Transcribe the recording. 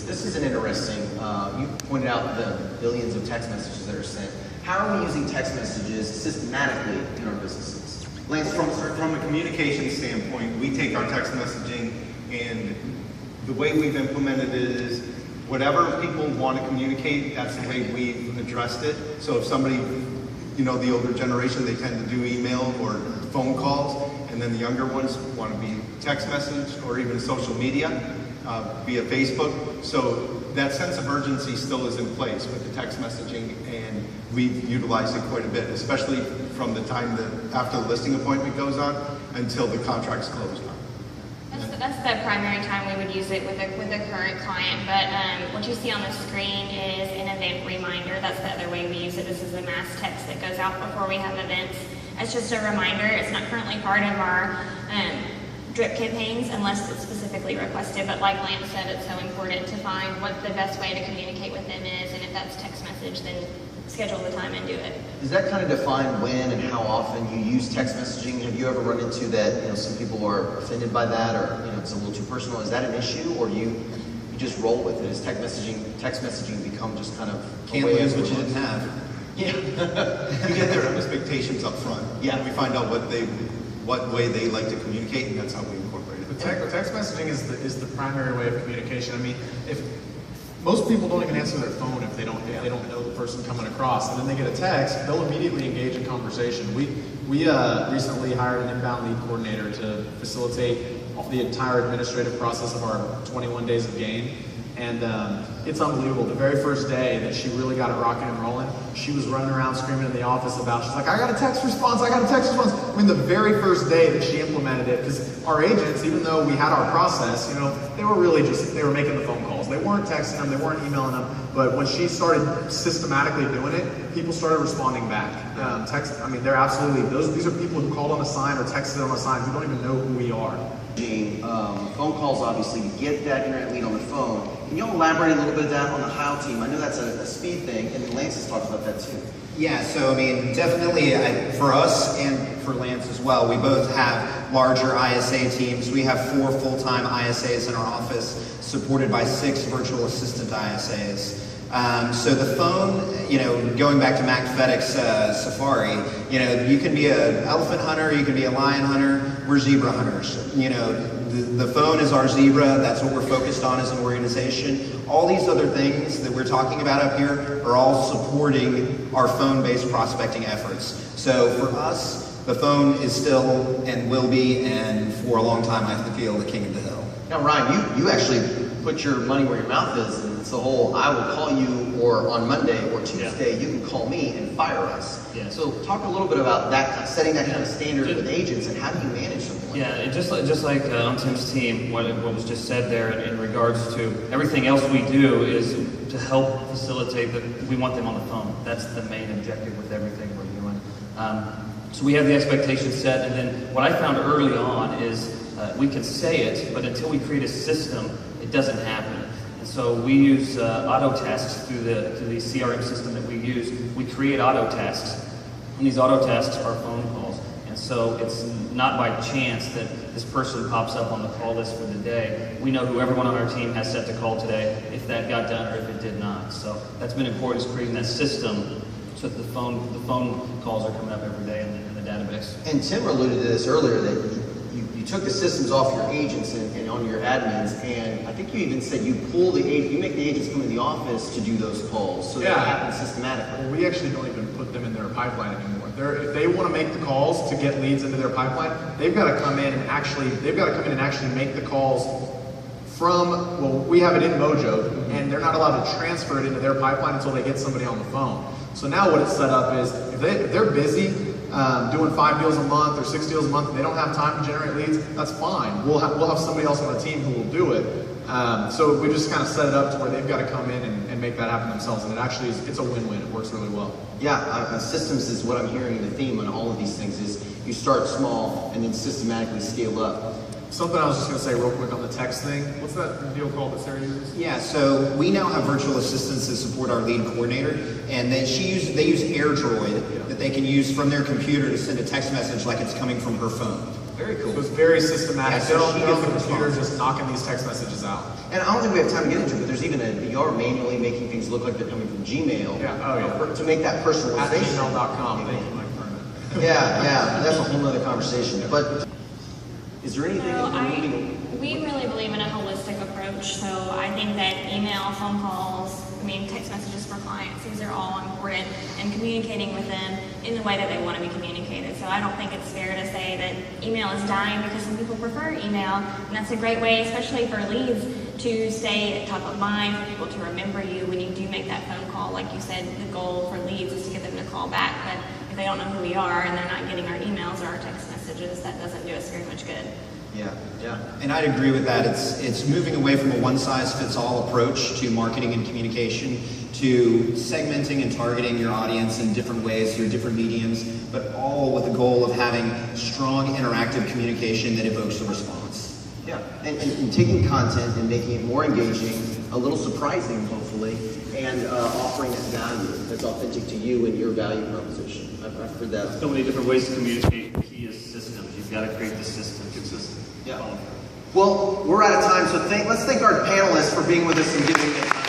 This is an interesting, you pointed out the billions of text messages that are sent. How are we using text messages systematically in our businesses? Lance, from a communication standpoint, we take our text messaging, and the way we've implemented it is whatever people want to communicate, that's the way we've addressed it. So if somebody, you know, the older generation, they tend to do email or phone calls, and then the younger ones want to be text message or even social media via Facebook. So that sense of urgency still is in place with the text messaging, and we've utilized it quite a bit, especially from the time that after the listing appointment goes on until the contract's closed on. That's the primary time we would use it with a current client, but what you see on the screen is an event reminder. That's the other way we use it. This is a mass text that goes out before we have events. It's just a reminder. It's not currently part of our drip campaigns unless it's specifically requested, but like Lance said, it's so important to find what the best way to communicate with them is, and if that's text message, then schedule the time and do it. Does that kind of define when and how often you use text messaging? Have you ever run into that, you know, some people are offended by that, or, you know, it's a little too personal? Is that an issue, or do you just roll with it? Is text messaging become just kind of can't lose what you didn't have? Yeah. You get their expectations up front. Yeah. And we find out what way they like to communicate, and that's how we incorporate it. Text messaging is the primary way of communication. I mean, if most people don't even answer their phone if they don't know the person coming across, and then they get a text, they'll immediately engage in conversation. We recently hired an inbound lead coordinator to facilitate the entire administrative process of our 21 days of game. And it's unbelievable. The very first day that she really got it rocking and rolling, she was running around screaming in the office about, she's like, I got a text response, I got a text response. I mean, the very first day that she implemented it, because our agents, even though we had our process, you know, they were really just, they were making the phone calls. They weren't texting them, they weren't emailing them. But when she started systematically doing it, people started responding back. I mean, they're absolutely, these are people who called on a sign or texted on a sign who don't even know who we are. Phone calls, obviously, to get that internet lead on the phone. Can you elaborate a little bit of that on the Heyl team? I know that's a speed thing, and Lance has talked about that too. Yeah, so I mean, definitely for us and for Lance as well, we both have larger ISA teams. We have 4 full-time ISAs in our office, supported by 6 virtual assistant ISAs. So the phone, you know, going back to Mac FedEx Safari, you know, you can be an elephant hunter, you can be a lion hunter, we're zebra hunters. You know, the phone is our zebra, that's what we're focused on as an organization. All these other things that we're talking about up here are all supporting our phone-based prospecting efforts. So for us, the phone is still and will be, and for a long time I feel, the king of the hill. Now, Ryan, you actually put your money where your mouth is, and it's the whole, I will call you, or on Monday or Tuesday, you can call me and fire us. Yeah. So talk a little bit about that, setting that kind of standard with agents, and how do you manage something like that? Yeah, just like on Tim's team, what was just said there in regards to everything else we do is to help facilitate that we want them on the phone. That's the main objective with everything we're doing. So we have the expectations set, and then what I found early on is we can say it, but until we create a system, it doesn't happen. And so we use auto tasks through the CRM system that we use. We create auto tasks, and these auto tasks are phone calls. And so it's not by chance that this person pops up on the call list for the day. We know who everyone on our team has set to call today, if that got done or if it did not. So that's been important, is creating that system so that the phone calls are coming up every day in the database. And Tim alluded to this earlier, that you took the systems off your agents and on your admins, and I think you even said you make the agents come in the office to do those calls, so that happens systematically. Well, we actually don't even put them in their pipeline anymore. If they want to make the calls to get leads into their pipeline, they've got to come in and actually make the calls from, well, we have it in Mojo, and they're not allowed to transfer it into their pipeline until they get somebody on the phone. So now what it's set up is, if they're busy doing 5 deals a month or 6 deals a month and they don't have time to generate leads, that's fine. We'll have somebody else on the team who will do it. So we just kind of set it up to where they've got to come in and make that happen themselves, and it actually it's a win-win. It works really well. Yeah, systems is what I'm hearing in the theme on all of these things is you start small and then systematically scale up. Something I was just going to say real quick on the text thing. What's that deal called that Sarah uses? Yeah, so we now have virtual assistants that support our lead coordinator, and they use AirDroid that they can use from their computer to send a text message like it's coming from her phone. Very cool. So it's very systematic. Yeah, so they're on she the gets the computer response. just knocking these text messages out. And I don't think we have time to get into it, but there's even you are manually making things look like they're coming from Gmail. Yeah, oh yeah. To make that At personalization. gmail.com. Thank you, Mike Vernon. Yeah, that's a whole nother conversation. But is there anything So that we're moving? we really believe in a holistic approach. So I think that email, phone calls, text messages for clients, these are all important, and communicating with them in the way that they want to be communicated. So I don't think it's fair to say that email is dying because some people prefer email, and that's a great way, especially for leads, to stay top of mind, for people to remember you when you do make that phone call. Like you said, the goal for leads is to get them to call back, but if they don't know who we are and they're not getting our emails or our text messages, that doesn't do us very much good. Yeah. And I'd agree with that. It's moving away from a one-size-fits-all approach to marketing and communication, to segmenting and targeting your audience in different ways through different mediums, but all with the goal of having strong interactive communication that evokes a response. Yeah, and taking content and making it more engaging, a little surprising, hopefully, and offering that value that's authentic to you and your value proposition. I've heard that. So many different ways to communicate. The key is systems. You've got to create the system consistent. Yeah. Well, we're out of time, so let's thank our panelists for being with us and giving it.